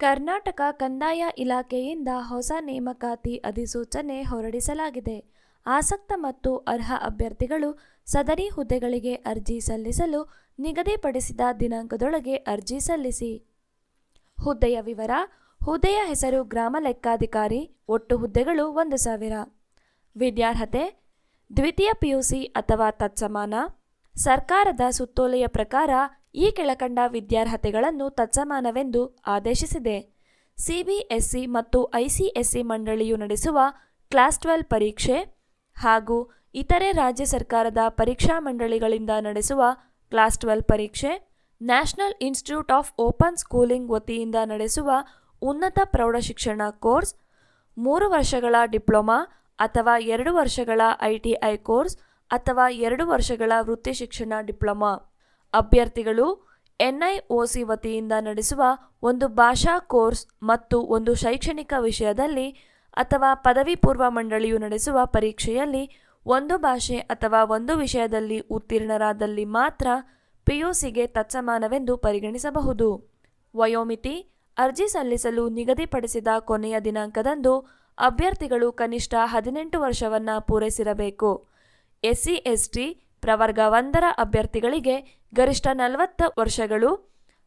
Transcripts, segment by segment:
ಕರ್ನಾಟಕ ಕಂದಾಯ ಇಲಾಖೆಯಿಂದ ಹೊಸ ನೇಮಕಾತಿ ಅಧಿಸೂಚನೆ ಹೊರಡಿಸಲಾಗಿದೆ. ಆಸಕ್ತ ಮತ್ತು ಅರ್ಹ ಅಭ್ಯರ್ಥಿಗಳು ಸದರಿ ಹುದ್ದೆಗಳಿಗೆ ಅರ್ಜಿ ಸಲ್ಲಿಸಲು ನಿಗದಿಪಡಿಸಿದ ದಿನಾಂಕದೊಳಗೆ ಅರ್ಜಿ ಸಲ್ಲಿಸಿ. ಹುದ್ದೆಯ ವಿವರ. ಹುದ್ದೆಯ ಹೆಸರು ಗ್ರಾಮ ಲೆಕ್ಕಾಧಿಕಾರಿ. ಒಟ್ಟು ಹುದ್ದೆಗಳು 1000. ವಿದ್ಯಾರ್ಹತೆ ದ್ವಿತೀಯ ಪಿಯುಸಿ ಅಥವಾ ತತ್ಸಮಾನ. ಸರ್ಕಾರದ ಸುತ್ತೋಲೆಯ ಪ್ರಕಾರ ಈ ಕೆಳಕಂಡ ವಿದ್ಯಾರ್ಹತೆಗಳನ್ನು ತತ್ಸಮಾನವೆಂದು ಆದೇಶಿಸಿದೆ. ಸಿಬಿಎಸ್ಇ ಮತ್ತು ಐಸಿಎಸ್ಇ ಮಂಡಳಿಯು ನಡೆಸುವ ಕ್ಲಾಸ್ 12 ಪರೀಕ್ಷೆ ಹಾಗೂ ಇತರೆ ರಾಜ್ಯ ಸರ್ಕಾರದ ಪರೀಕ್ಷಾ ಮಂಡಳಿಗಳಿಂದ ನಡೆಸುವ ಕ್ಲಾಸ್ 12 ಪರೀಕ್ಷೆ, national institute of open schooling ವತಿಯಿಂದ ನಡೆಸುವ ಉನ್ನತ ಪ್ರೌಢಶಿಕ್ಷಣ ಕೋರ್ಸ್, 3 ವರ್ಷಗಳ ಡಿಪ್ಲೊಮಾ ಅಥವಾ 2 ವರ್ಷಗಳ ಐಟಿಐ ಕೋರ್ಸ್ ಅಥವಾ 2 ವರ್ಷಗಳ ವೃತ್ತಿ ಶಿಕ್ಷಣ ಡಿಪ್ಲೊಮಾ. ಅಭ್ಯರ್ಥಿಗಳು ಎನ್ಐಒಸಿ ವತಿಯಿಂದ ನಡೆಸುವ ಒಂದು ಭಾಷಾ ಕೋರ್ಸ್ ಮತ್ತು ಒಂದು ಶೈಕ್ಷಣಿಕ ವಿಷಯದಲ್ಲಿ ಅಥವಾ ಪದವಿ ಪೂರ್ವ ಮಂಡಳಿಯು ನಡೆಸುವ ಪರೀಕ್ಷೆಯಲ್ಲಿ ಒಂದು ಭಾಷೆ ಅಥವಾ ಒಂದು ವಿಷಯದಲ್ಲಿ ಉತ್ತೀರ್ಣರಾದಲ್ಲಿ ಮಾತ್ರ ಪಿಯುಸಿಗೆ ತತ್ಸಮಾನವೆಂದು ಪರಿಗಣಿಸಬಹುದು. ವಯೋಮಿತಿ. ಅರ್ಜಿ ಸಲ್ಲಿಸಲು ನಿಗದಿಪಡಿಸಿದ ಕೊನೆಯ ದಿನಾಂಕದಂದು ಅಭ್ಯರ್ಥಿಗಳು ಕನಿಷ್ಠ 18 ವರ್ಷವನ್ನು ಪೂರೈಸಿರಬೇಕು. ಎಸ್ಸಿ ಎಸ್ಟಿ ಪ್ರವರ್ಗ 1ರ ಅಭ್ಯರ್ಥಿಗಳಿಗೆ ಗರಿಷ್ಠ 40 ವರ್ಷಗಳು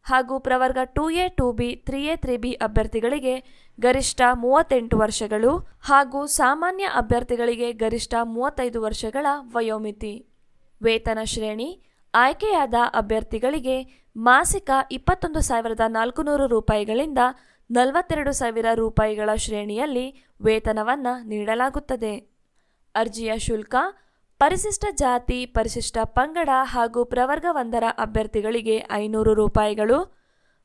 ಹಾಗೂ ಪ್ರವರ್ಗ 2A 2B 3A 3B ಅಭ್ಯರ್ಥಿಗಳಿಗೆ ಗರಿಷ್ಠ 38 ವರ್ಷಗಳು ಹಾಗೂ ಸಾಮಾನ್ಯ ಅಭ್ಯರ್ಥಿಗಳಿಗೆ ಗರಿಷ್ಠ 35 ವರ್ಷಗಳ ವಯೋಮಿತಿ. ವೇತನ ಶ್ರೇಣಿ. ಆಯ್ಕೆಯಾದ ಅಭ್ಯರ್ಥಿಗಳಿಗೆ ಮಾಸಿಕ 21,400 ರೂಪಾಯಿಗಳಿಂದ 42,000 ರೂಪಾಯಿಗಳ ಶ್ರೇಣಿಯಲ್ಲಿ ವೇತನವನ್ನು ನೀಡಲಾಗುತ್ತದೆ. ಅರ್ಜಿಯ ಶುಲ್ಕ. ಪರಿಶಿಷ್ಟ ಜಾತಿ, ಪರಿಶಿಷ್ಟ ಪಂಗಡ ಹಾಗೂ ಪ್ರವರ್ಗ 1ರ ಅಭ್ಯರ್ಥಿಗಳಿಗೆ 500 ರೂಪಾಯಿಗಳು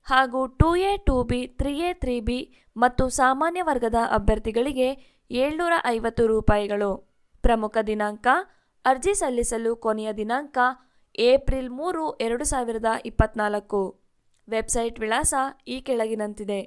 ಹಾಗೂ 2A 2B 3A 3B ಮತ್ತು ಸಾಮಾನ್ಯ ವರ್ಗದ ಅಭ್ಯರ್ಥಿಗಳಿಗೆ 750 ರೂಪಾಯಿಗಳು. ಪ್ರಮುಖ ದಿನಾಂಕ. ಅರ್ಜಿ ಸಲ್ಲಿಸಲು ಕೊನೆಯ ದಿನಾಂಕ ಏಪ್ರಿಲ್ 3, 2024. ವೆಬ್ಸೈಟ್ ವಿಳಾಸ ಈ ಕೆಳಗಿನಂತಿದೆ.